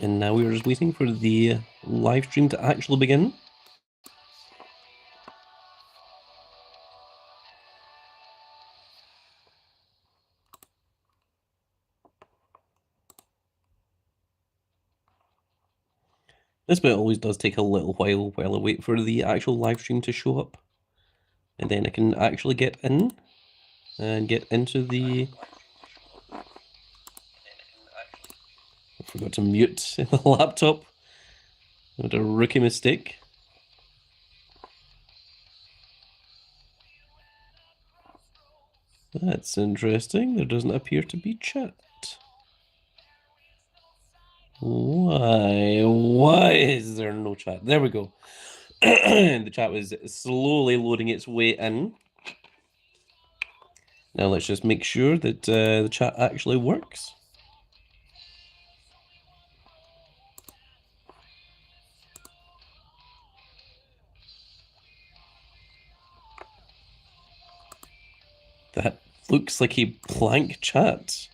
And now we are just waiting for the live stream to actually begin. This bit always does take a little while I wait for the actual live stream to show up. And then I can actually get in and get into the... I forgot to mute the laptop. What a rookie mistake. That's interesting. There doesn't appear to be chat. Why? Why is there no chat? There we go. The chat was slowly loading its way in. Now let's just make sure that the chat actually works. That looks like a blank chat.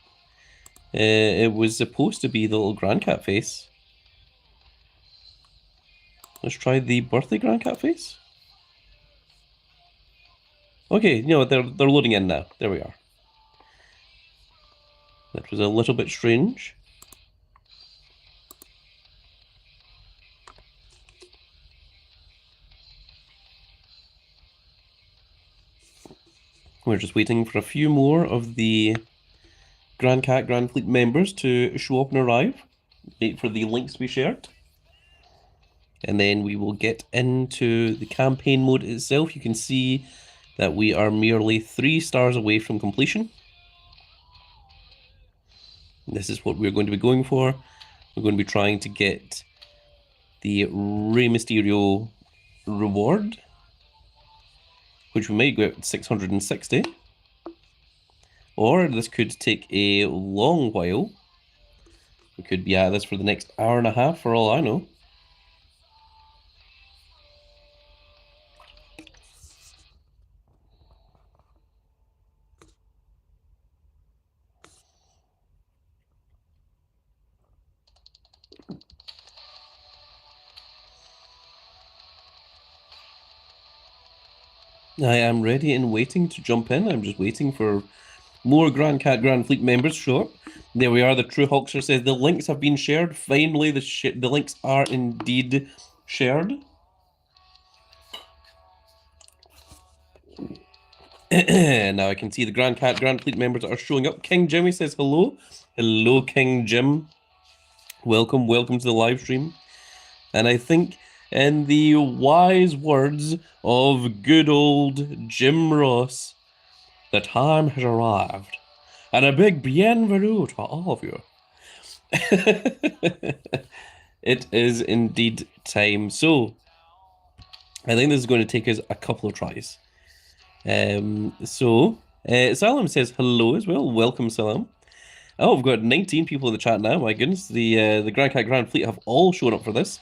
It was supposed to be the little grand cat face. Let's try the birthday grand cat face. Okay, you know, they're loading in now. There we are. That was a little bit strange. We're just waiting for a few more of the Grand Cat Grand Fleet members to show up and arrive. Wait for the links to be shared. And then we will get into the campaign mode itself. You can see that we are merely 3 stars away from completion. This is what we're going to be going for. We're going to be trying to get the Rey Mysterio reward, which we may go at 660. Or this could take a long while. We could be at this for the next hour and a half for all I know. I am ready and waiting to jump in. I'm just waiting for more Grand Cat Grand Fleet members to show up. There we are. The True Hulkster says the links have been shared. Finally, the links are indeed shared. Now I can see the Grand Cat Grand Fleet members are showing up. King Jimmy says hello. Hello, King Jim. Welcome to the live stream. And I think, in the wise words of good old Jim Ross, the time has arrived. And a big bienvenue to all of you. It is indeed time. So, I think this is going to take us a couple of tries. Salam says hello as well. Welcome, Salam. Oh, we've got 19 people in the chat now. My goodness, the Grand Cat Grand Fleet have all shown up for this.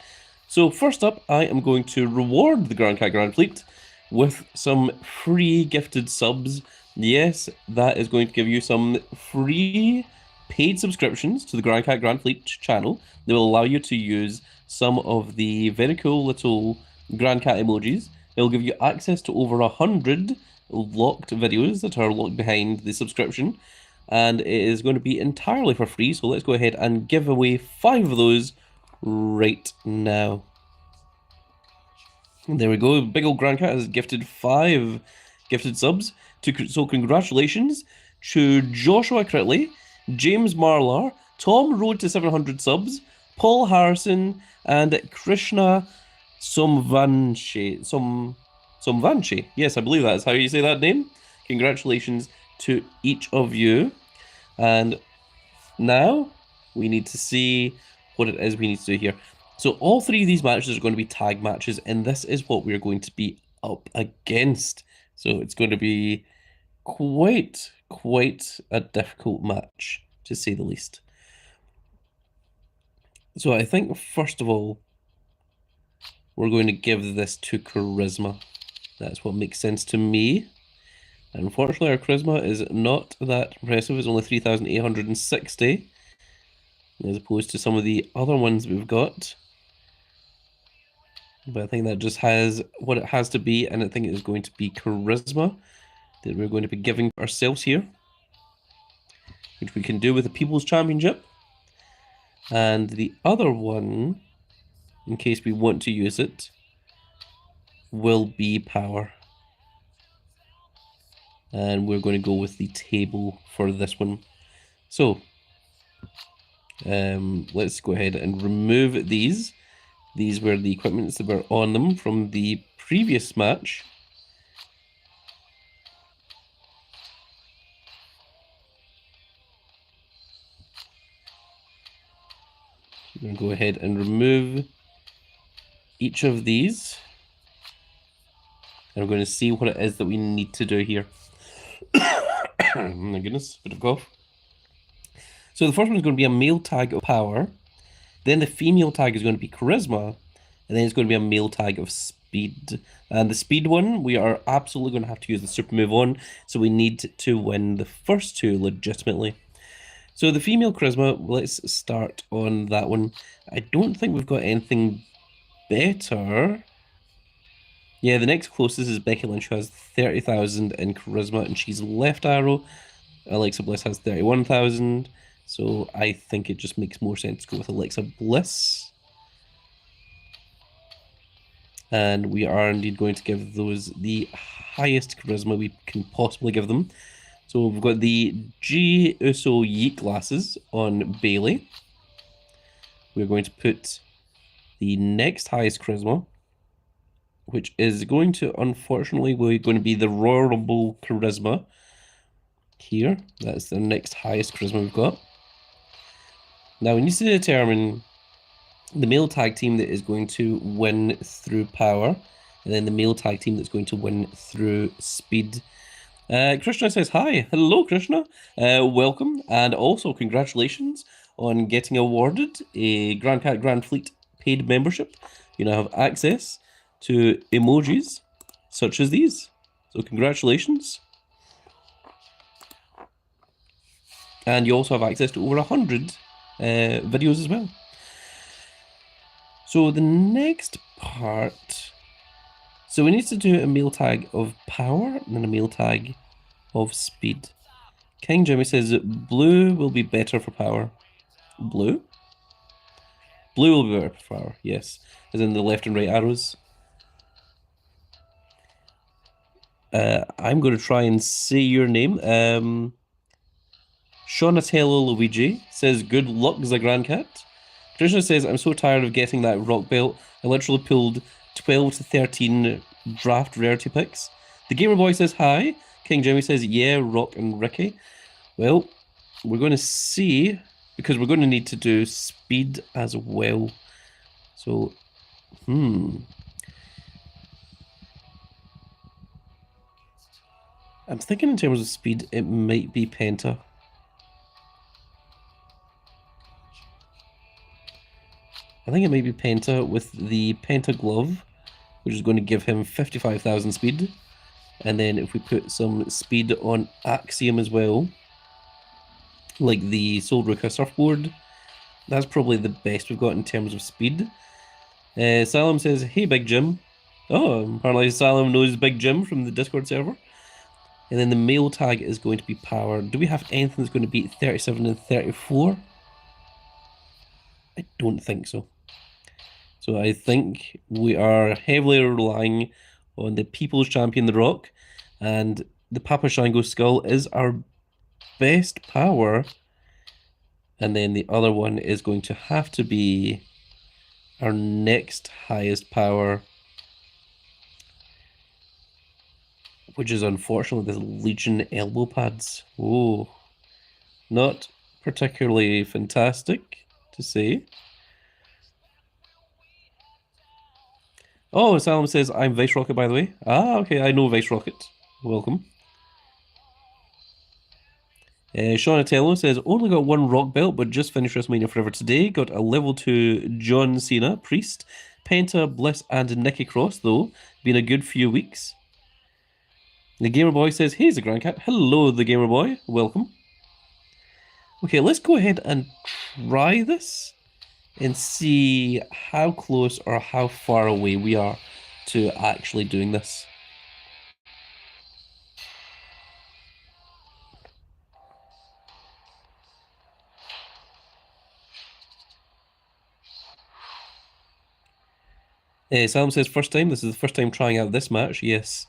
So first up, I am going to reward the Grand Cat Grand Fleet with some free gifted subs. Yes, that is going to give you some free paid subscriptions to the Grand Cat Grand Fleet channel. They will allow you to use some of the very cool little Grand Cat emojis. It will give you access to over 100 locked videos that are locked behind the subscription. And it is going to be entirely for free, so let's go ahead and give away 5 of those right now. And there we go. Big old Grand Cat has gifted 5 gifted subs. So congratulations to Joshua Critley, James Marlar, Tom Road to 700 subs, Paul Harrison, and Krishna Somvanshi. Somvanshi. Yes, I believe that is how you say that name. Congratulations to each of you. And now we need to see what it is we need to do here. So all 3 of these matches are going to be tag matches, and this is what we're going to be up against. So it's going to be quite a difficult match, to say the least. So I think, first of all, we're going to give this to Charisma. That's what makes sense to me. Unfortunately, our Charisma is not that impressive. It's only 3,860. as opposed to some of the other ones we've got. But I think that just has what it has to be, and I think it is going to be charisma that we're going to be giving ourselves here, which we can do with the People's Championship. And the other one, in case we want to use it, will be power. And we're going to go with the table for this one. So, let's go ahead and remove these. These were the equipments that were on them from the previous match. I'm going to go ahead and remove each of these. And we're going to see what it is that we need to do here. Oh my goodness, bit of cough. So the first one is going to be a male tag of power. Then the female tag is going to be charisma. And then it's going to be a male tag of speed. And the speed one, we are absolutely going to have to use the super move on. So we need to win the first two legitimately. So the female charisma, let's start on that one. I don't think we've got anything better. Yeah, the next closest is Becky Lynch, who has 30,000 in charisma, and she's left arrow. Alexa Bliss has 31,000. So I think it just makes more sense to go with Alexa Bliss. And we are indeed going to give those the highest charisma we can possibly give them. So we've got the G Uso Yeet glasses on Bailey. We're going to put the next highest charisma, which is going to, unfortunately, we're going to be the Royal Rumble charisma here. That's the next highest charisma we've got. Now we need to determine the male tag team that is going to win through power, and then the male tag team that's going to win through speed. Krishna says hi. Hello, Krishna. Welcome, and also congratulations on getting awarded a Grand Cat Grand Fleet paid membership. You now have access to emojis such as these. So congratulations. And you also have access to over 100 videos as well. So the next part, so we need to do a male tag of power and then a male tag of speed. King Jimmy says that blue will be better for power. Blue? Blue will be better for power, yes. As in the left and right arrows. I'm going to try and say your name. Shaunatello Luigi says, good luck, Zagrancat. Krishna says, I'm so tired of getting that rock belt. I literally pulled 12 to 13 draft rarity picks. The Gamer Boy says, hi. King Jimmy says, yeah, Rock and Ricky. Well, we're going to see, because we're going to need to do speed as well. So, I'm thinking in terms of speed, it might be Penta. I think it might be Penta with the Penta glove, which is going to give him 55,000 speed. And then if we put some speed on Axiom as well, like the Soul Ruka surfboard, that's probably the best we've got in terms of speed. Salam says, hey, Big Jim. Oh, apparently Salam knows Big Jim from the Discord server. And then the male tag is going to be power. Do we have anything that's going to beat 37 and 34? I don't think so. So I think we are heavily relying on the People's Champion, The Rock, and the Papa Shango Skull is our best power. And then the other one is going to have to be our next highest power, which is unfortunately the Legion elbow pads. Oh, not particularly fantastic to say. Oh, Salam says, I'm Vice Rocket, by the way. Ah, okay, I know Vice Rocket. Welcome. Shaunatello says, only got one rock belt, but just finished WrestleMania Forever today. Got a level 2 John Cena, Priest, Penta, Bliss, and Nikki Cross, though. Been a good few weeks. The Gamer Boy says, hey, the Grand Cat. Hello, the Gamer Boy. Welcome. Okay, let's go ahead and try this and see how close or how far away we are to actually doing this. Salem says first time. This is the first time trying out this match. Yes.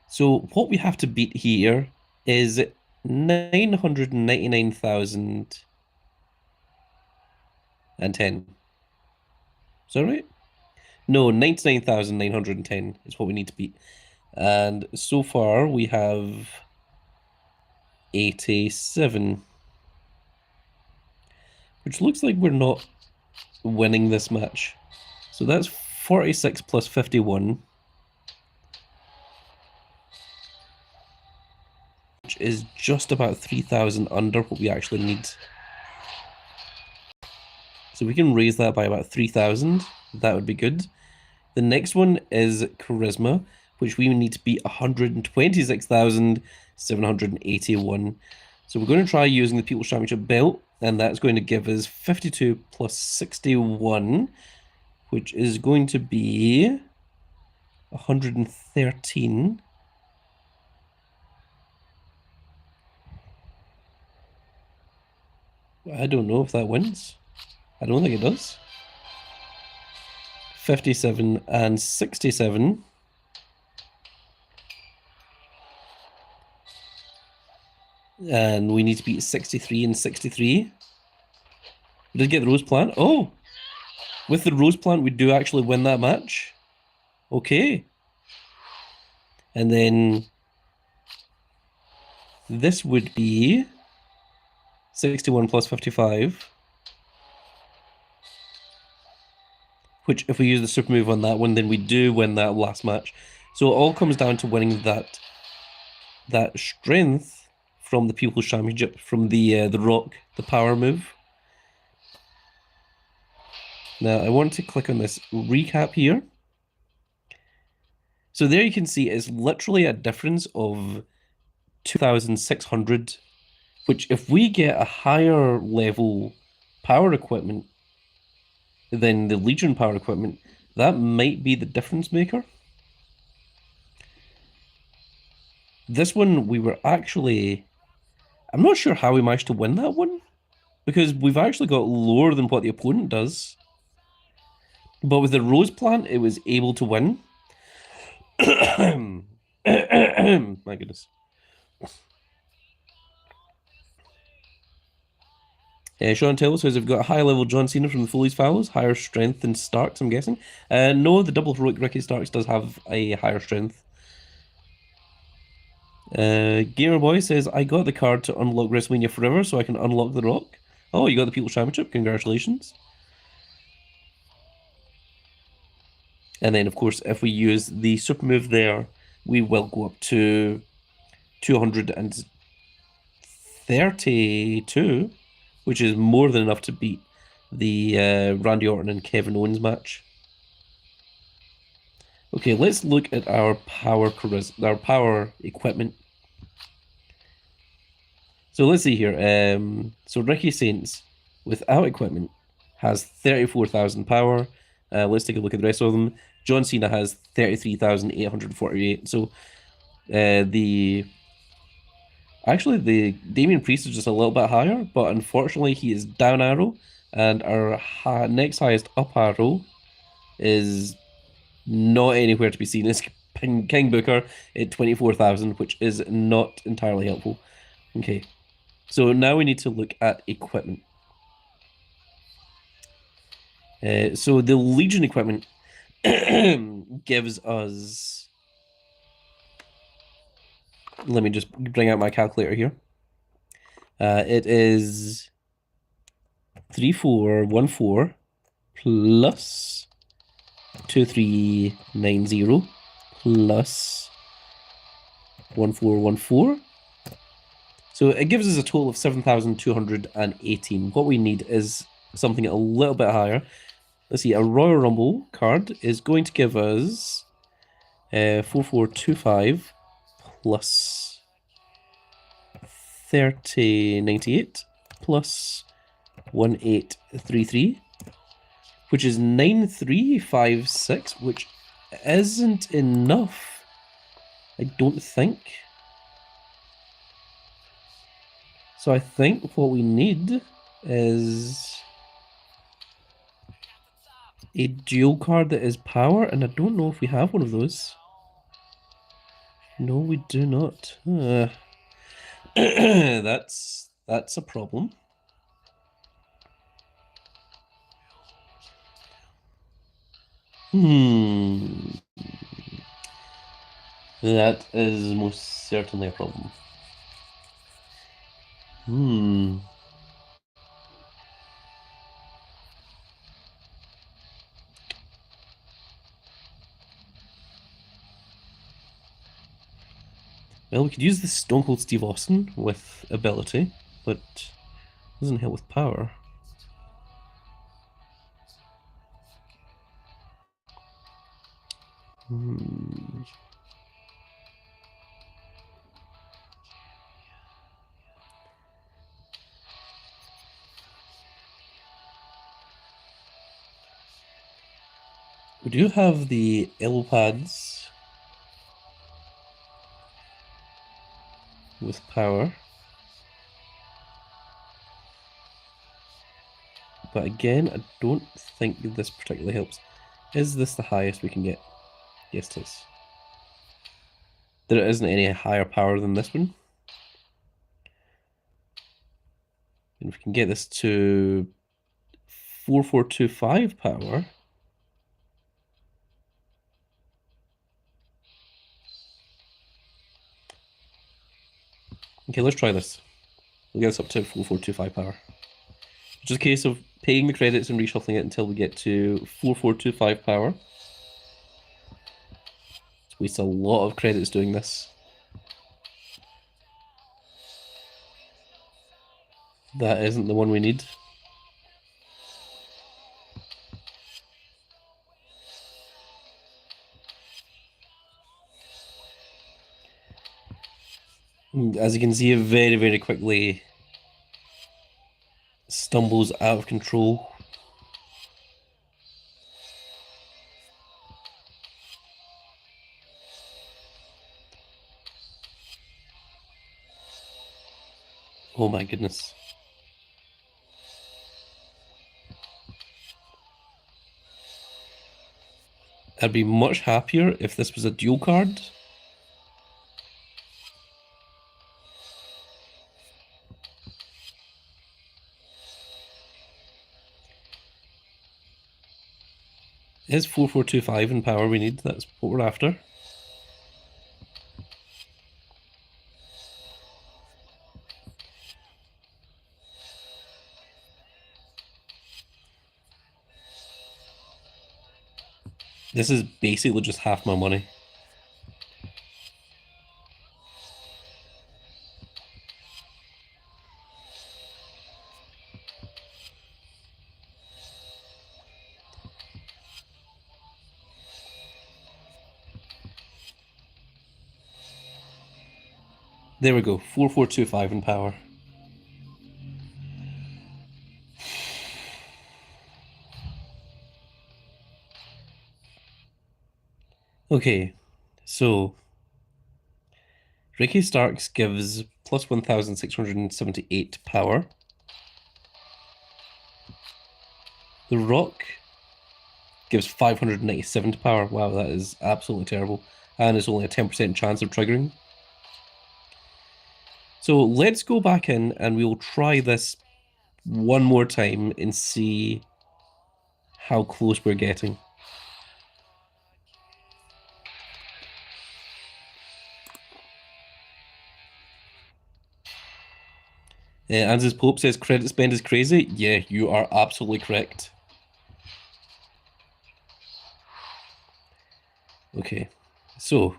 So what we have to beat here is 999,010. Is that right? No, 99,910 is what we need to beat. And so far we have 87. Which looks like we're not winning this match. So that's 46 plus 51. Which is just about 3,000 under what we actually need. So we can raise that by about 3,000. That would be good. The next one is Charisma, which we need to beat 126,781. So we're going to try using the People's Championship belt, and that's going to give us 52 plus 61, which is going to be 113. I don't know if that wins. I don't think it does. 57 and 67. And we need to beat 63 and 63. We did get the Rose Plant. Oh! With the Rose Plant, we do actually win that match. Okay. And then this would be 61 plus 55. Which, if we use the super move on that one, then we do win that last match. So it all comes down to winning that strength from the People's Championship, from the Rock, the power move. Now, I want to click on this recap here. So there you can see it's literally a difference of 2,600, which if we get a higher level power equipment than the Legion power equipment, that might be the difference maker. This one, we were actually... I'm not sure how we managed to win that one, because we've actually got lower than what the opponent does. But with the Rose Plant, it was able to win. My goodness. Sean Taylor says we've got a high level John Cena from the Foley's Fowls, higher strength than Starks, I'm guessing. No, the double heroic Ricky Starks does have a higher strength. Gamer Boy says I got the card to unlock WrestleMania Forever so I can unlock The Rock. Oh, you got the People's Championship, congratulations. And then, of course, if we use the super move there, we will go up to 232, which is more than enough to beat the Randy Orton and Kevin Owens match. Okay, let's look at our power equipment. So let's see here. So Ricky Saints, without equipment, has 34,000 power. Let's take a look at the rest of them. John Cena has 33,848. So actually the Damian Priest is just a little bit higher, but unfortunately he is down arrow, and our next highest up arrow is not anywhere to be seen. It's King Booker at 24,000, which is not entirely helpful. Okay, so now we need to look at equipment. So the Legion equipment gives us... Let me just bring out my calculator here. It is 3414 plus 2390 plus 1414. So it gives us a total of 7,218. What we need is something a little bit higher. Let's see, a Royal Rumble card is going to give us 4425 plus 3098 plus 1833, which is 9356, which isn't enough, I don't think. So I think what we need is a dual card that is power, and I don't know if we have one of those. No, we do not. That's a problem. That is most certainly a problem. Well, we could use the Stone Cold Steve Austin with ability, but it doesn't help with power. We do have the elbow pads with power. But again, I don't think this particularly helps. Is this the highest we can get? Yes, it is. There isn't any higher power than this one. And if we can get this to 4425 power. Okay, let's try this. We'll get this up to 4425 power. Just a case of paying the credits and reshuffling it until we get to 4425 power. It's waste a lot of credits doing this. That isn't the one we need. As you can see, it very, very quickly stumbles out of control. Oh my goodness. I'd be much happier if this was a dual card. Is 4425 in power we need? That's what we're after. This is basically just half my money. There we go, 4425 in power. Okay, so Ricky Starks gives plus 1678 power. The Rock gives 597 to power. Wow, that is absolutely terrible. And it's only a 10% chance of triggering. So let's go back in and we'll try this one more time and see how close we're getting. Anzus Pope says credit spend is crazy. Yeah, you are absolutely correct. Okay, so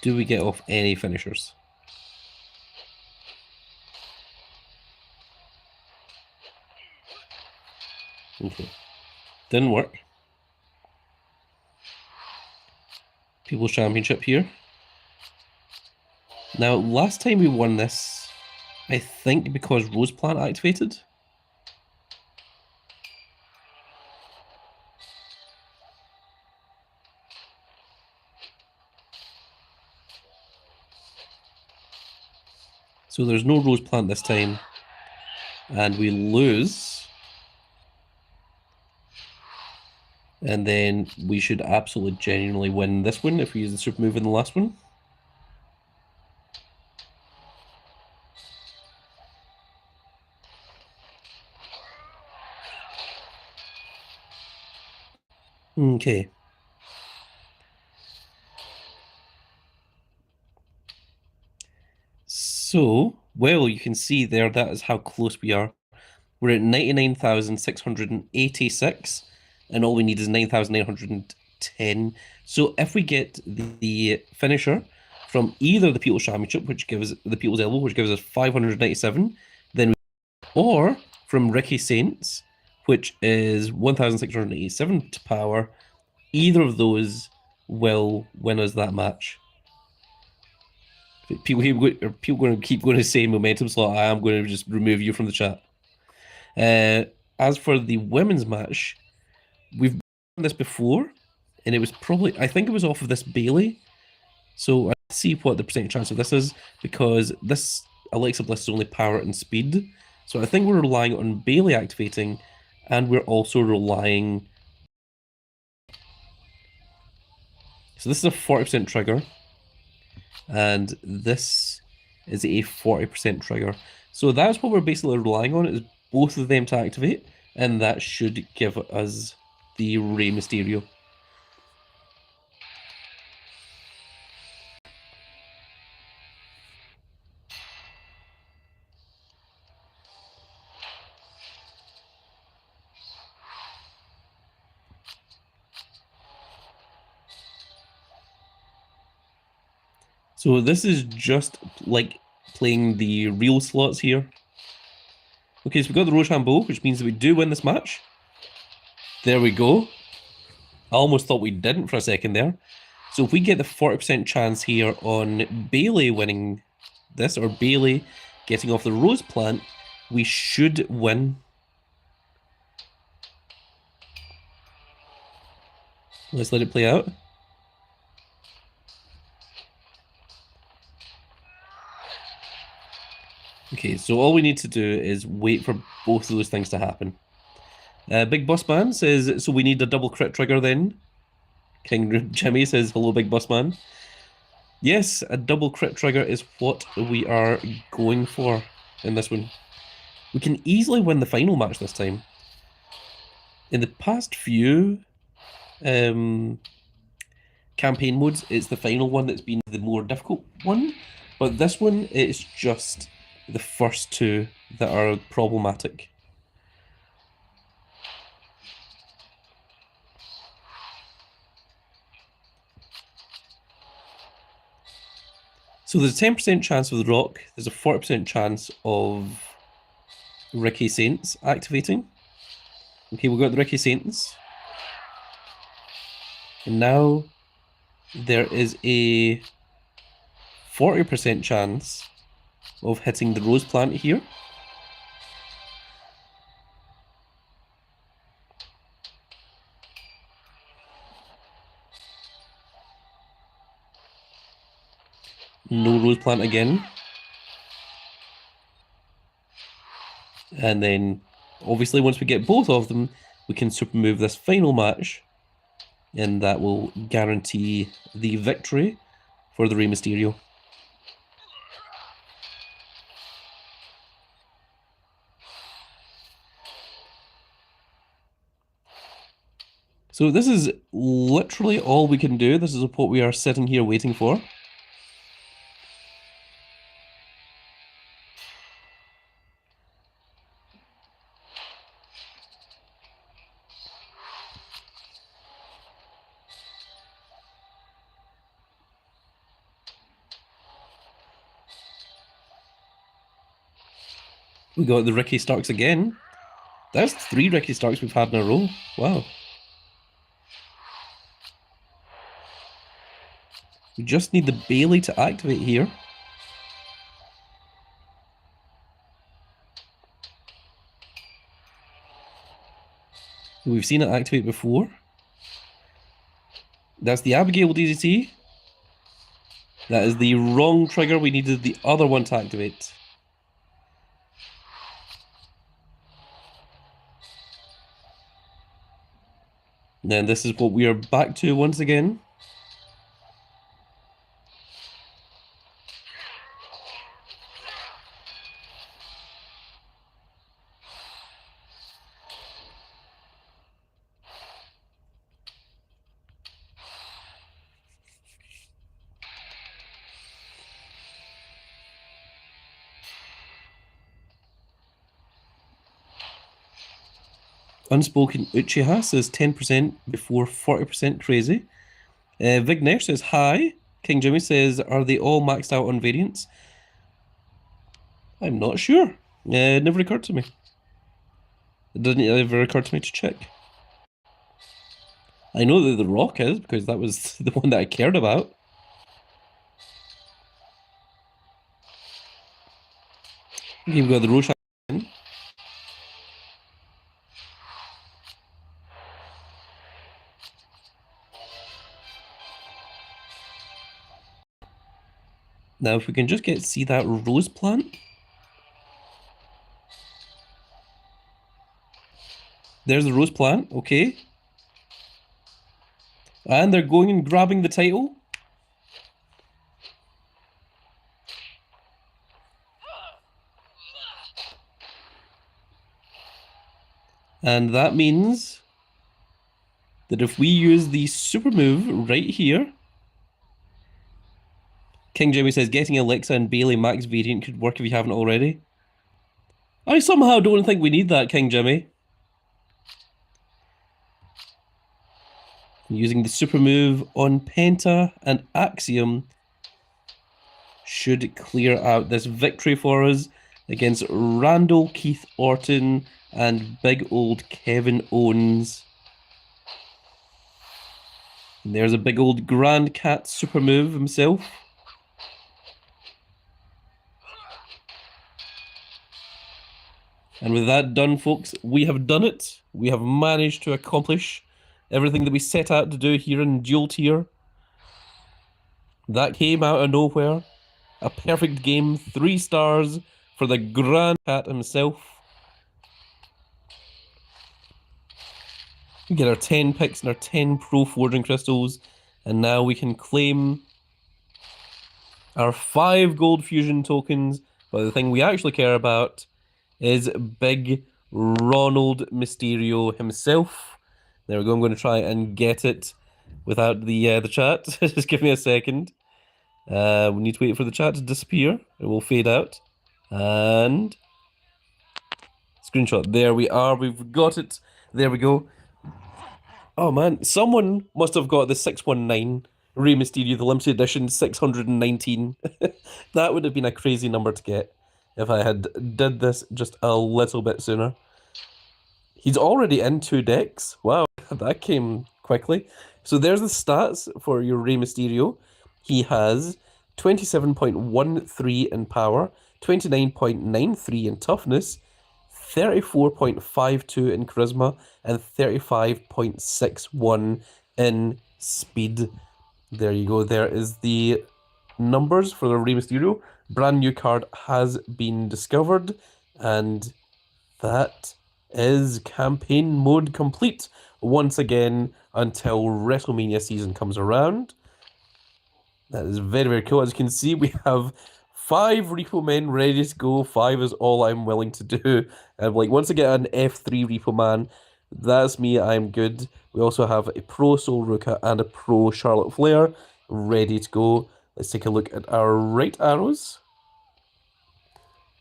do we get off any finishers? Okay, didn't work. People's Championship here. Now, last time we won this, I think because Rose Plant activated. So there's no Rose Plant this time. And we lose. And then we should absolutely genuinely win this one if we use the super move in the last one. Okay. So, well, you can see there, that is how close we are. We're at 99,686, and all we need is 9,910. So if we get the finisher from either the People's Championship, which gives the People's Elbow, which gives us 597, then we, or from Ricky Saints, which is 1,687 to power, either of those will win us that match. People going to keep going to say momentum slot. I am going to just remove you from the chat. As for the women's match, we've done this before, and it was probably, I think it was off of this Bailey. So let's see what the percentage chance of this is, because this Alexa Bliss is only power and speed. So I think we're relying on Bailey activating, and we're also relying. So this is a 40% trigger, and this is a 40% trigger. So that's what we're basically relying on, is both of them to activate, and that should give us the Rey Mysterio. So this is just like playing the real slots here. Okay, so we've got the Rochambeau, which means that we do win this match. There we go. I almost thought we didn't for a second there. So if we get the 40% chance here on Bailey winning this, or Bailey getting off the Rose Plant, we should win. Let's let it play out. Okay, so all we need to do is wait for both of those things to happen. Big Boss Man says, so we need a double crit trigger then. King Jimmy says, hello, Big Boss Man. Yes, a double crit trigger is what we are going for in this one. We can easily win the final match this time. In the past few campaign modes, it's the final one that's been the more difficult one. But this one, it's just the first two that are problematic. So there's a 10% chance of the Rock, there's a 40% chance of Ricky Saints activating. Okay, we've got the Ricky Saints. And now there is a 40% chance of hitting the Rose Plant here. No Rose Plant again. And then, obviously, once we get both of them, we can super move this final match, and that will guarantee the victory for the Rey Mysterio. So this is literally all we can do. This is what we are sitting here waiting for. We got the Ricky Starks again. That's 3 Ricky Starks we've had in a row. Wow. We just need the Bailey to activate here. We've seen it activate before. That's the Abigail DDT. That is the wrong trigger. We needed the other one to activate. Then this is what we are back to once again. Unspoken Uchiha says 10% before 40% crazy. Vignesh says hi. King Jimmy says, are they all maxed out on variants? I'm not sure. It never occurred to me. It didn't ever occur to me to check. I know that The Rock is, because that was the one that I cared about. Okay, we've got the Roshan. Now, if we can just see that rose plant. There's the rose plant, okay. And they're going and grabbing the title. And that means that if we use the super move right here, King Jimmy says getting Alexa and Bailey max variant could work if you haven't already. I somehow don't think we need that, King Jimmy. Using the super move on Penta and Axiom should clear out this victory for us against Randall Keith Orton and big old Kevin Owens. And there's a big old Grand Cat super move himself. And with that done, folks, we have done it. We have managed to accomplish everything that we set out to do here in Dual Tier. That came out of nowhere. A perfect game, 3 stars for the Grand Cat himself. We get our 10 picks and our 10 Pro Forging Crystals, and now we can claim our 5 Gold Fusion tokens. But the thing we actually care about is big Ronald Mysterio himself. There we go, I'm going to try and get it without the chat. Just give me a second. We need to wait for the chat to disappear. It will fade out. And screenshot. There we are. We've got it. There we go. Oh man, someone must have got the 619 Rey Mysterio, the limited edition 619. That would have been a crazy number to get if I had did this just a little bit sooner. He's already in 2 decks. Wow, that came quickly. So there's the stats for your Rey Mysterio. He has 27.13 in power, 29.93 in toughness, 34.52 in charisma, and 35.61 in speed. There you go. There is the numbers for the Rey Mysterio. Brand new card has been discovered, and that is campaign mode complete once again until WrestleMania season comes around. That is very, very cool. As you can see, we have 5 Repo Men ready to go. 5 is all I'm willing to do. Like, once I get an F3 Repo Man, that's me, I'm good. We also have a Pro Sol Ruka and a Pro Charlotte Flair ready to go. Let's take a look at our right arrows.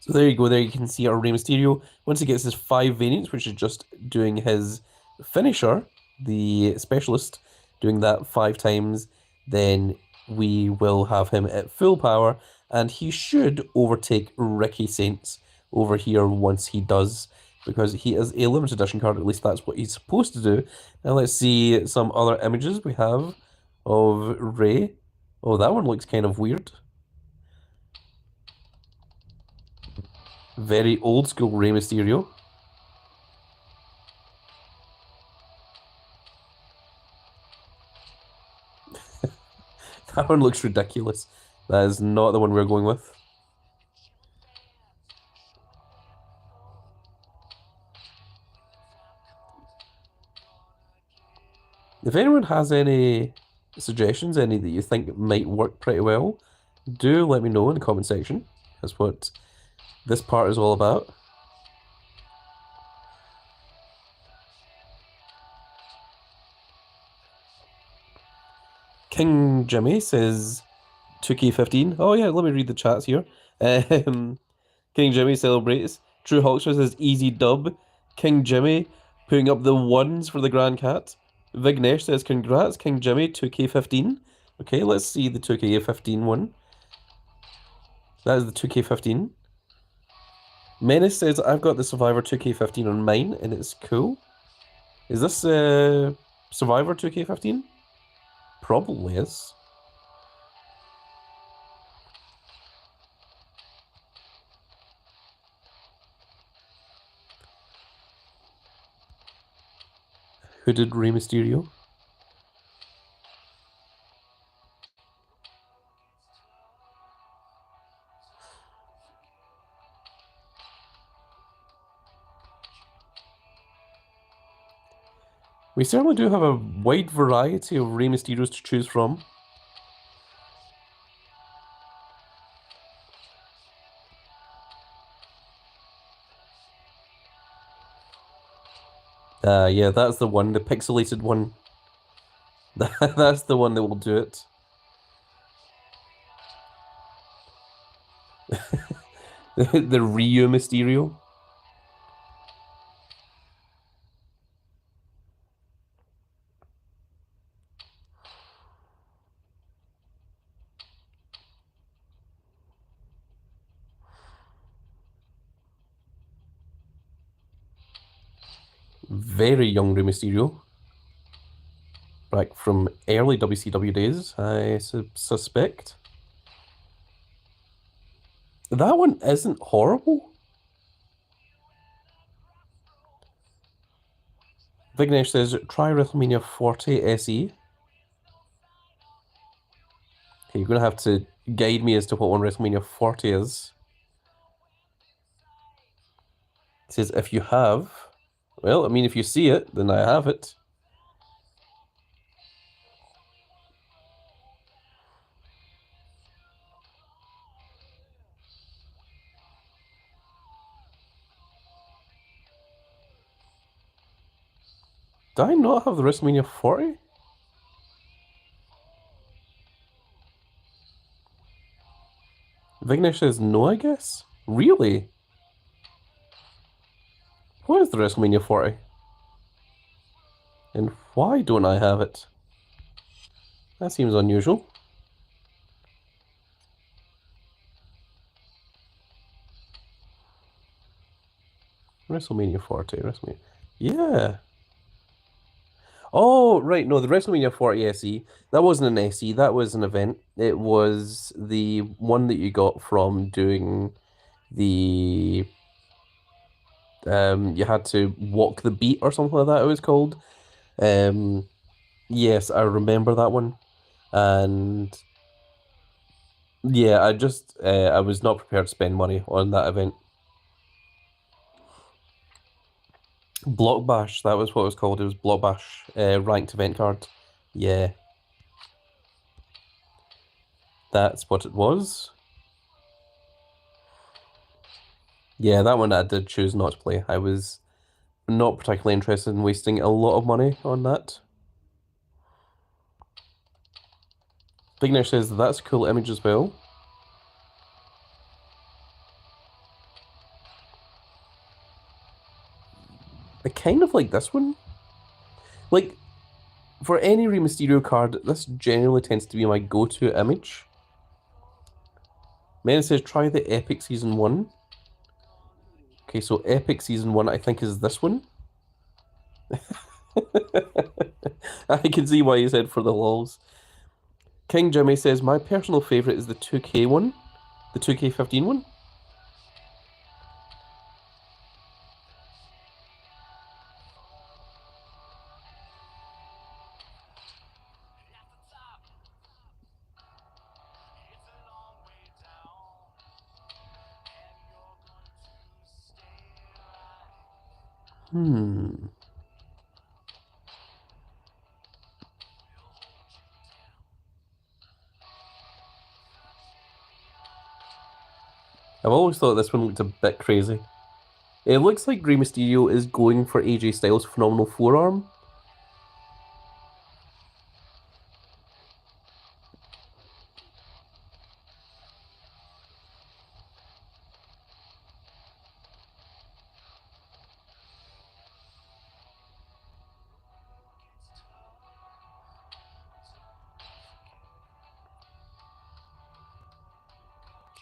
So there you go, there you can see our Rey Mysterio. Once he gets his 5 variants, which is just doing his finisher, the specialist, doing that 5 times, then we will have him at full power, and he should overtake Ricky Saints over here once he does, because he is a limited edition card, at least that's what he's supposed to do. Now let's see some other images we have of Rey. Oh, that one looks kind of weird. Very old school Rey Mysterio. That one looks ridiculous. That is not the one we're going with. If anyone has any suggestions, any that you think might work pretty well, do let me know in the comment section. That's what this part is all about. King Jimmy says 2K15. Oh yeah, let me read the chats here. Um, King Jimmy celebrates. True Hulkster says easy dub. King Jimmy putting up the ones for the Grand Cat. Vignesh says congrats, King Jimmy, 2K15. Okay, let's see the 2K15 one. That is the 2K15. Menace says I've got the Survivor 2K15 on mine and it's cool. Is this Survivor 2K15? Probably is. Who did Rey Mysterio? We certainly do have a wide variety of Rey Mysterios to choose from. Yeah, that's the one, the pixelated one. That's the one that will do it. The Ryu Mysterio. Very young Rey Mysterio. Back from early WCW days, I suspect. That one isn't horrible. Vignesh says, try WrestleMania 40 SE. Okay, you're going to have to guide me as to what one WrestleMania 40 is. It says, if you have... Well, I mean, if you see it, then I have it. Do I not have the WrestleMania 40? Vignesh says no, I guess. Really? What is the WrestleMania 40? And why don't I have it? That seems unusual. WrestleMania 40, WrestleMania. Yeah. Oh, right. No, the WrestleMania 40 SE, that wasn't an SE, that was an event. It was the one that you got from doing the you had to walk the beat or something like that it was called. Um yes, I remember that one. And yeah, I was not prepared to spend money on that event. Block Bash, that was what it was called. It was Block Bash, ranked event card. Yeah, that's what it was. Yeah, that one I did choose not to play. I was not particularly interested in wasting a lot of money on that. Big says that's a cool image as well. I kind of like this one. Like, for any Rey Mysterio card, this generally tends to be my go-to image. Man says try the Epic Season 1. Okay, so Epic Season 1 I think is this one. I can see why you said for the lols. King Jimmy says, my personal favorite is the 2K one, the 2K15 one. Hmm. I've always thought this one looked a bit crazy. It looks like Rey Mysterio is going for AJ Styles' phenomenal forearm.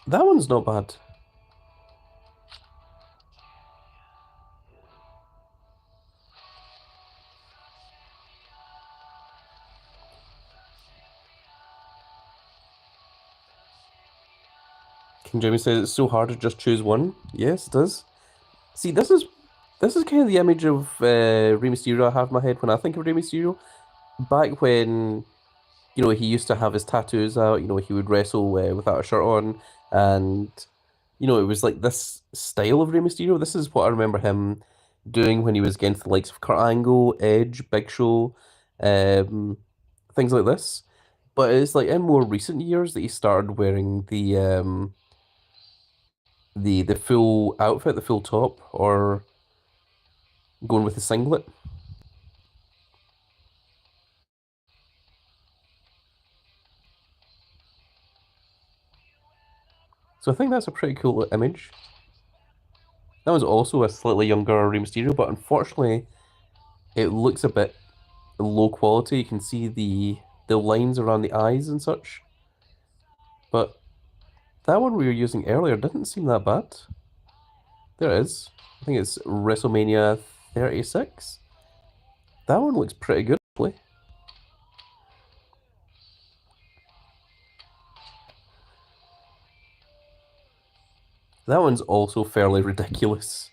That one's not bad. King Jamie says it's so hard to just choose one. Yes, it does. See, this is kind of the image of Rey Mysterio I have in my head when I think of Rey Mysterio. Back when, he used to have his tattoos out, he would wrestle without a shirt on, and, it was like this style of Rey Mysterio. This is what I remember him doing when he was against the likes of Kurt Angle, Edge, Big Show, um, things like this. But it's like in more recent years that he started wearing the full outfit, the full top, or going with the singlet. So I think that's a pretty cool image. That was also a slightly younger Rey Mysterio, but unfortunately, it looks a bit low quality. You can see the lines around the eyes and such. But that one we were using earlier didn't seem that bad. There it is. I think it's WrestleMania 36. That one looks pretty good, actually. That one's also fairly ridiculous.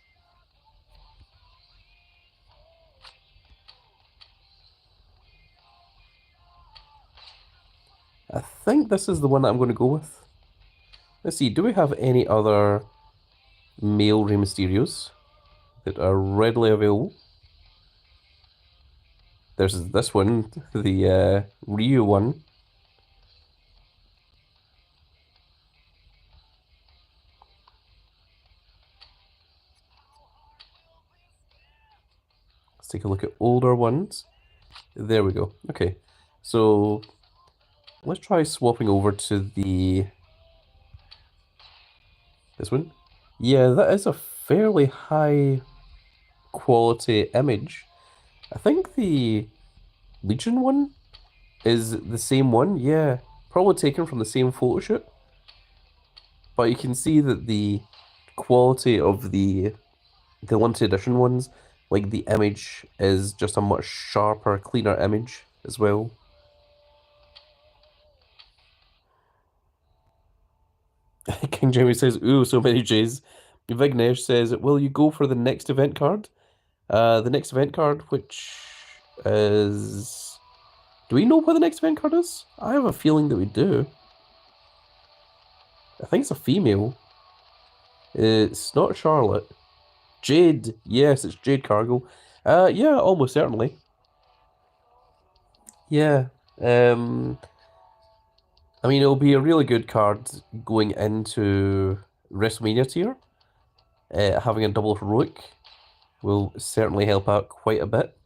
I think this is the one that I'm going to go with. Let's see, do we have any other male Rey Mysterios that are readily available? There's this one, the Ryu one. Let's take a look at older ones. There we go. Okay, so let's try swapping over to this one. Yeah, that is a fairly high quality image. I think the Legion one is the same one. Yeah, probably taken from the same photo shoot. But you can see that the quality of the limited edition ones, like the image is just a much sharper, cleaner image as well. King Jamie says, ooh, so many J's. Vignesh says, will you go for the next event card? The next event card, which is... Do we know what the next event card is? I have a feeling that we do. I think it's a female. It's not Charlotte. Jade. Yes, it's Jade Cargill. Yeah, almost certainly. Yeah. Um, I mean, it'll be a really good card going into WrestleMania tier. Having a double heroic will certainly help out quite a bit.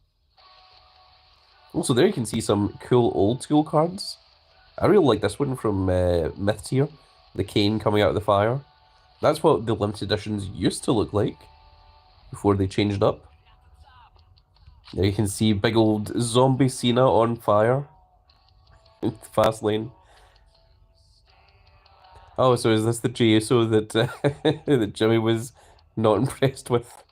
Also, there you can see some cool old school cards. I really like this one from Myth tier, the Kane coming out of the fire. That's what the limited editions used to look like before they changed up. There you can see big old zombie Cena on fire in the fast lane. Oh, so is this the JSO that that Jimmy was not impressed with?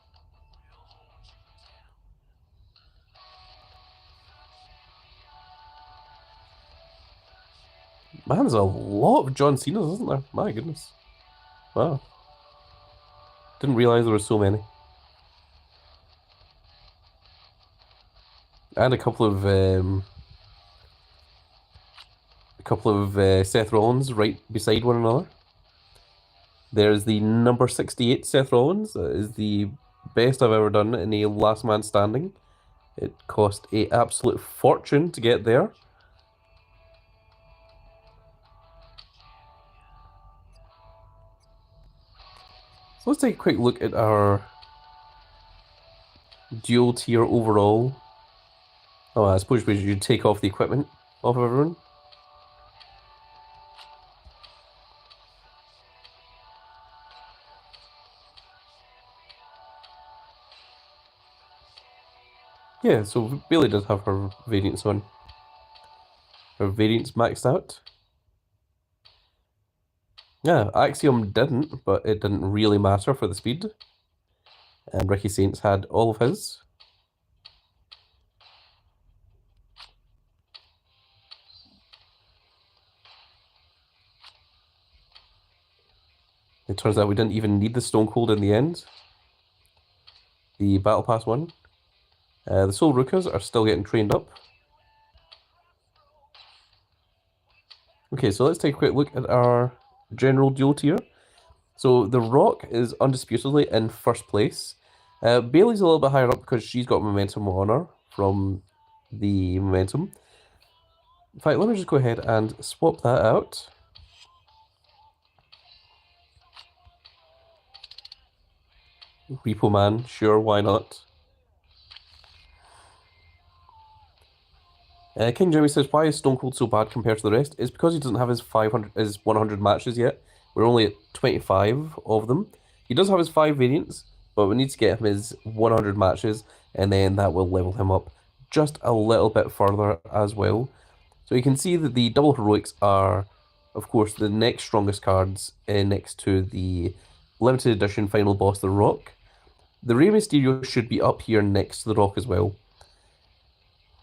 Man, there's a lot of John Cena's, isn't there? My goodness. Wow. Didn't realize there were so many. And a couple of Seth Rollins right beside one another. There's the number 68 Seth Rollins. That is the best I've ever done in a last man standing. It cost an absolute fortune to get there. So let's take a quick look at our dual tier overall. Oh, I suppose we should take off the equipment off of everyone. Yeah, so Bailey does have her variants on. Her variants maxed out. Yeah, Axiom didn't, but it didn't really matter for the speed. And Ricky Saints had all of his. It turns out we didn't even need the Stone Cold in the end. The Battle Pass one. The Soul Rukas are still getting trained up. Okay, so let's take a quick look at our general dual tier. So The Rock is undisputedly in first place. Bailey's a little bit higher up because she's got momentum on her from the momentum. In fact, let me just go ahead and swap that out. Repo Man, sure, why not? King Jimmy says, why is Stone Cold so bad compared to the rest? It's because he doesn't have his 100 matches yet. We're only at 25 of them. He does have his 5 variants, but we need to get him his 100 matches, and then that will level him up just a little bit further as well. So you can see that the double heroics are, of course, the next strongest cards next to the limited edition final boss, The Rock. The Rey Mysterio should be up here next to The Rock as well.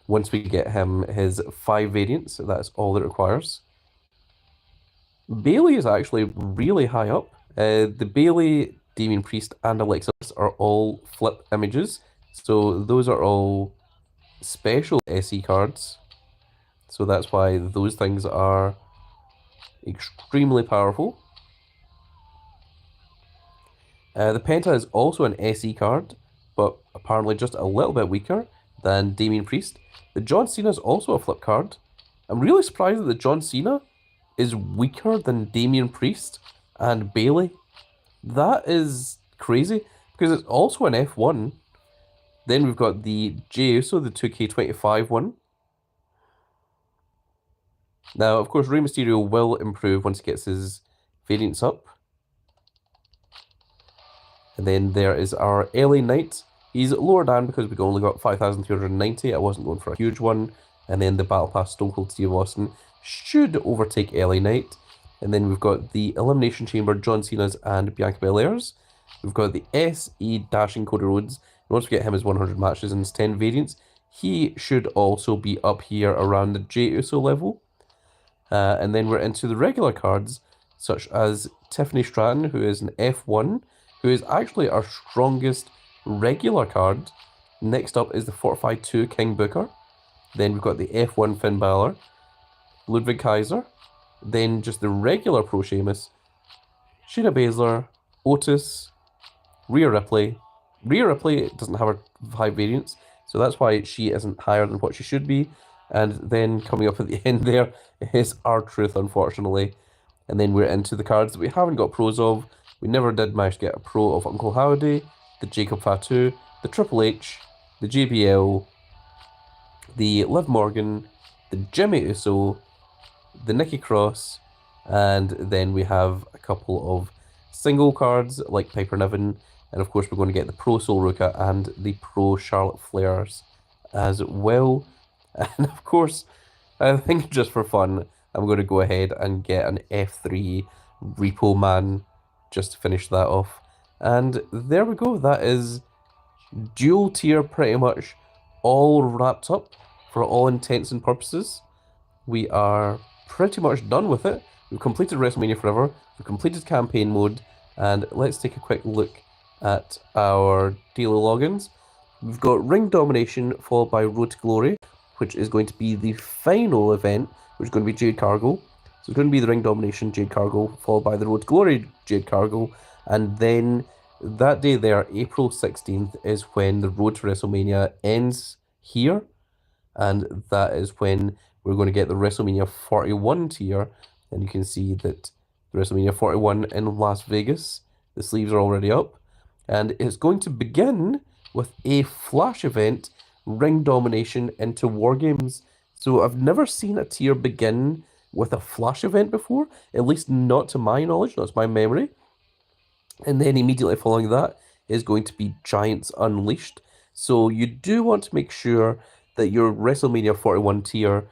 Once we get him his 5 variants, that's all it requires. Bailey is actually really high up. The Bailey, Damien Priest, and Alexis are all flip images. So those are all special SE cards. So that's why those things are extremely powerful. The Penta is also an SE card, but apparently just a little bit weaker than Damien Priest. The John Cena is also a flip card. I'm really surprised that the John Cena is weaker than Damien Priest and Bailey. That is crazy, because it's also an F1. Then we've got the Jey Uso, the 2K25 one. Now, of course, Rey Mysterio will improve once he gets his variants up. And then there is our LA Knight. He's lower down because we've only got 5,390. I wasn't going for a huge one. And then the Battle Pass Stone Cold Steve Austin should overtake LA Knight. And then we've got the Elimination Chamber, John Cena's and Bianca Belair's. We've got the SE Dashing Cody Rhodes. And once we get him his 100 matches and his 10 variants, he should also be up here around the Jey Uso level. And then we're into the regular cards, such as Tiffany Stratton, who is an F1, who is actually our strongest regular card. Next up is the Fortified 2 King Booker. Then we've got the F1 Finn Balor, Ludwig Kaiser. Then just the regular Pro Sheamus, Shayna Baszler, Otis, Rhea Ripley. Rhea Ripley doesn't have her 5 variants, so that's why she isn't higher than what she should be. And then coming up at the end there is R-Truth, unfortunately. And then we're into the cards that we haven't got pros of. We never did manage to get a pro of Uncle Howdy, the Jacob Fatu, the Triple H, the JBL, the Liv Morgan, the Jimmy Uso, the Nikki Cross, and then we have a couple of single cards like Piper Niven, and of course we're going to get the Pro Sol Ruka and the Pro Charlotte Flairs as well. And of course, I think just for fun, I'm going to go ahead and get an F3 Repo Man just to finish that off. And there we go, that is dual tier pretty much all wrapped up for all intents and purposes. We are pretty much done with it. We've completed WrestleMania Forever, we've completed campaign mode, and let's take a quick look at our daily logins. We've got Ring Domination followed by Road to Glory, which is going to be the final event, which is going to be Jade Cargo. So it's going to be the Ring Domination Jade Cargo, followed by the Road to Glory Jade Cargo, and then that day there, April 16th, is when the Road to WrestleMania ends here, and that is when we're going to get the WrestleMania 41 tier, and you can see that the WrestleMania 41 in Las Vegas, the sleeves are already up, and it's going to begin with a flash event, Ring Domination into War Games. So I've never seen a tier begin with a flash event before, at least not to my knowledge, that's my memory. And then immediately following that is going to be Giants Unleashed. So you do want to make sure that your WrestleMania 41 tier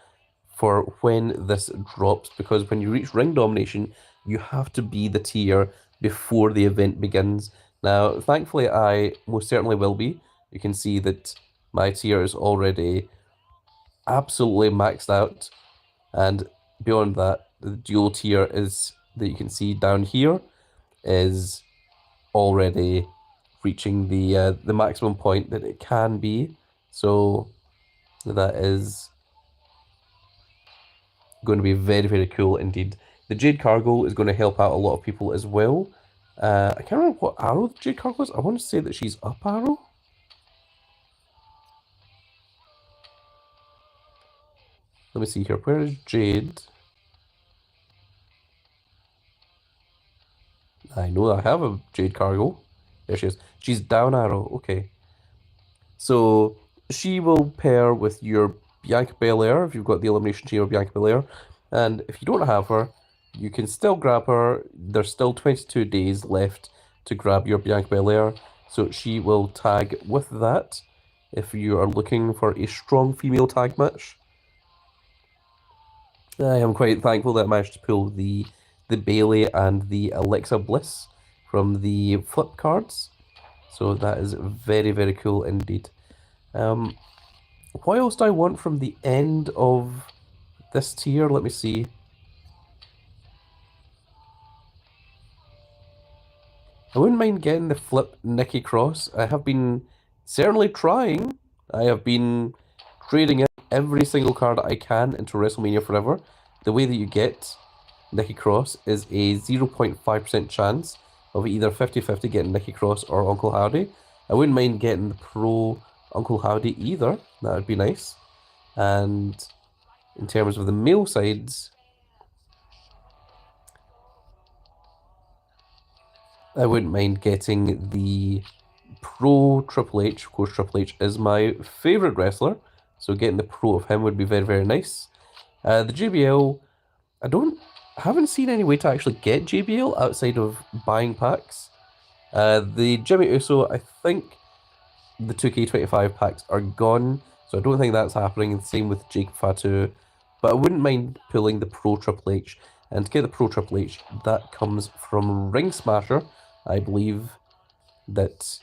for when this drops, because when you reach Ring Domination, you have to be the tier before the event begins. Now, thankfully, I most certainly will be. You can see that my tier is already absolutely maxed out. And beyond that, the dual tier is that you can see down here is already reaching the maximum point that it can be. So that is going to be very, very cool indeed. The Jade Cargo is going to help out a lot of people as well. I can't remember what arrow the Jade Cargo is. I want to say that she's up arrow. Let me see here. Where is Jade? I know I have a Jade Cargo. There she is. She's down arrow. Okay. So she will pair with your Bianca Belair if you've got the Elimination Chamber Bianca Belair. And if you don't have her, you can still grab her. There's still 22 days left to grab your Bianca Belair. So she will tag with that if you are looking for a strong female tag match. I am quite thankful that I managed to pull the Bailey and the Alexa Bliss from the flip cards. So that is very, very cool indeed. What else do I want from the end of this tier? Let me see. I wouldn't mind getting the flip Nikki Cross. I have been certainly trying. I have been trading in every single card I can into WrestleMania Forever. The way that you get Nikki Cross is a 0.5% chance of either 50-50 getting Nikki Cross or Uncle Howdy. I wouldn't mind getting the Pro Uncle Howdy either. That would be nice. And in terms of the male sides, I wouldn't mind getting the Pro Triple H. Of course, Triple H is my favourite wrestler, so getting the Pro of him would be very, very nice. The JBL, I haven't seen any way to actually get JBL outside of buying packs. The Jimmy Uso, I think the 2K25 packs are gone, so I don't think that's happening. Same with Jake Fatu, but I wouldn't mind pulling the Pro Triple H. And to get the Pro Triple H, that comes from Ring Smasher. I believe that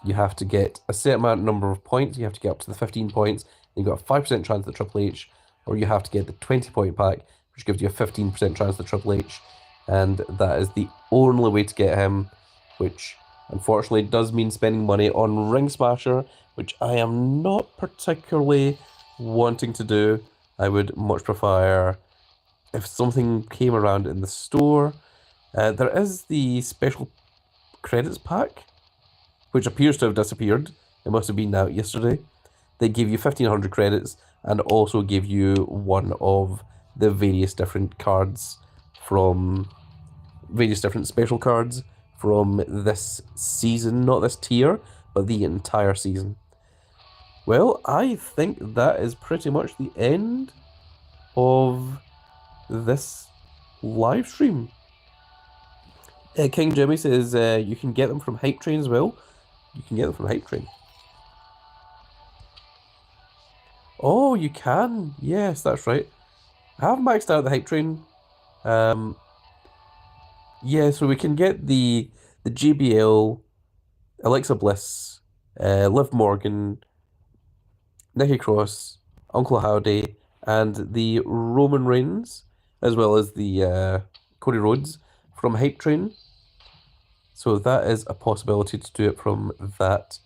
you have to get a set amount number of points. You have to get up to the 15 points. And you've got a 5% chance at the Triple H, or you have to get the 20-point pack, which gives you a 15% chance at the Triple H. And that is the only way to get him, which unfortunately does mean spending money on Ring Smasher, which I am not particularly wanting to do. I would much prefer if something came around in the store. There is the special credits pack, which appears to have disappeared. It must have been out yesterday. They give you 1,500 credits and also give you one of the various different cards from various different special cards from this season, not this tier, but the entire season. Well, I think that is pretty much the end of this live stream. King Jimmy says you can get them from Hype Train as well. You can get them from Hype Train. Oh, you can. Yes, that's right. I have maxed out the Hype Train. Yeah, so we can get the JBL, Alexa Bliss, Liv Morgan, Nikki Cross, Uncle Howdy, and the Roman Reigns, as well as the Cody Rhodes from Hype Train. So that is a possibility to do it from that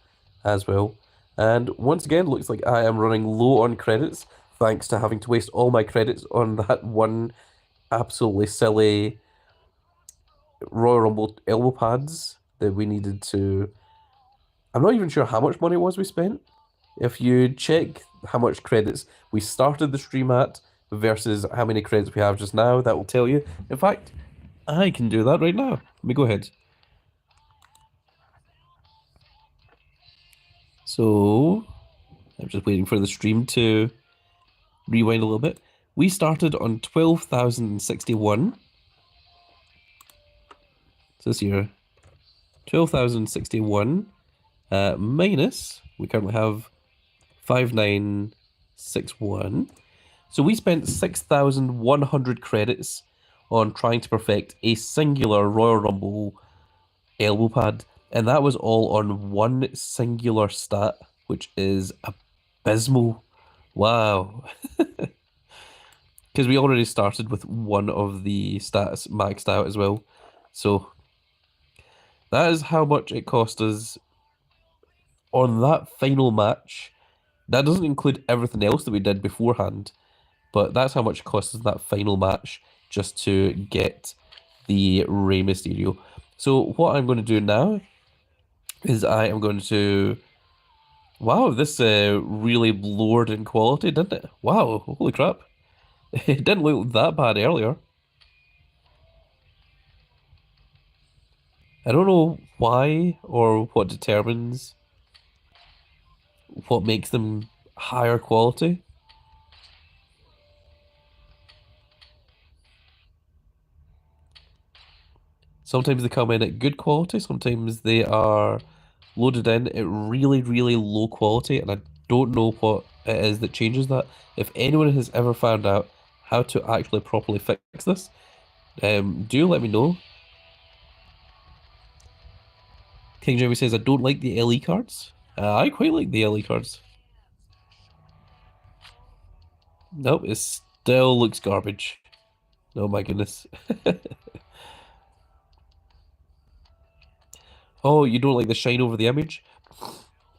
as well. And once again, looks like I am running low on credits, thanks to having to waste all my credits on that one absolutely silly Royal Rumble elbow pads that we needed to. I'm not even sure how much money it was we spent. If you check how much credits we started the stream at versus how many credits we have just now, that will tell you. In fact, I can do that right now. Let me go ahead. So, I'm just waiting for the stream to rewind a little bit. We started on 12,061. So this year, 12,061 minus, we currently have 5,961. So we spent 6,100 credits on trying to perfect a singular Royal Rumble elbow pad. And that was all on one singular stat, which is abysmal. Wow. Because we already started with one of the stats maxed out as well. So that is how much it cost us on that final match. That doesn't include everything else that we did beforehand, but that's how much it cost us that final match just to get the Rey Mysterio. So what I'm going to do now is I am going to... Wow, this really lowered in quality, didn't it? Wow, holy crap. It didn't look that bad earlier. I don't know why or what determines what makes them higher quality. Sometimes they come in at good quality, sometimes they are loaded in at really, really low quality, and I don't know what it is that changes that. If anyone has ever found out how to actually properly fix this, do let me know. King Jeremy says, I don't like the LE cards. I quite like the LE cards. Nope, it still looks garbage. Oh my goodness. Oh, you don't like the shine over the image?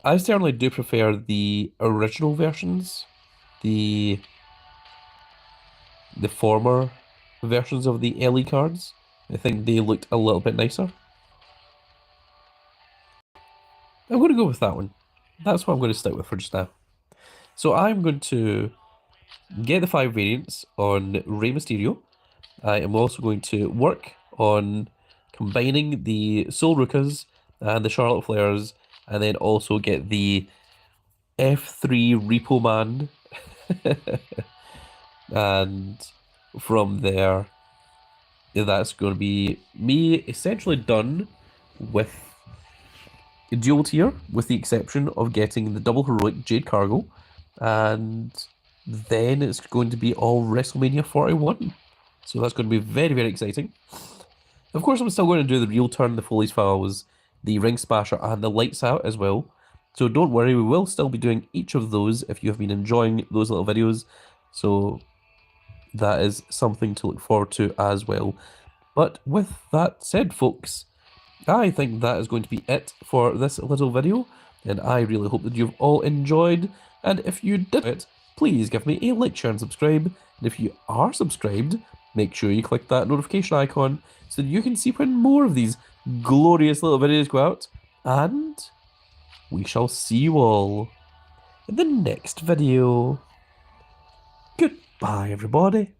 I certainly do prefer the original versions, the former versions of the LE cards. I think they looked a little bit nicer. I'm going to go with that one. That's what I'm going to stick with for just now. So I'm going to get the 5 variants on Rey Mysterio. I am also going to work on combining the Soul Rukas and the Charlotte Flairs, and then also get the F3 Repo Man. And from there, that's going to be me essentially done with dual tier, with the exception of getting the double heroic Jade Cargo, and then it's going to be all WrestleMania 41. So that's going to be very, very exciting. Of course, I'm still going to do the real turn, the Foley's Files, the Ring Smasher, and the Lights Out as well. So don't worry, we will still be doing each of those if you have been enjoying those little videos. So that is something to look forward to as well. But with that said, folks, I think that is going to be it for this little video, and I really hope that you've all enjoyed, and if you did it, please give me a like, share, and subscribe, and if you are subscribed, make sure you click that notification icon so that you can see when more of these glorious little videos go out, and we shall see you all in the next video. Goodbye, everybody.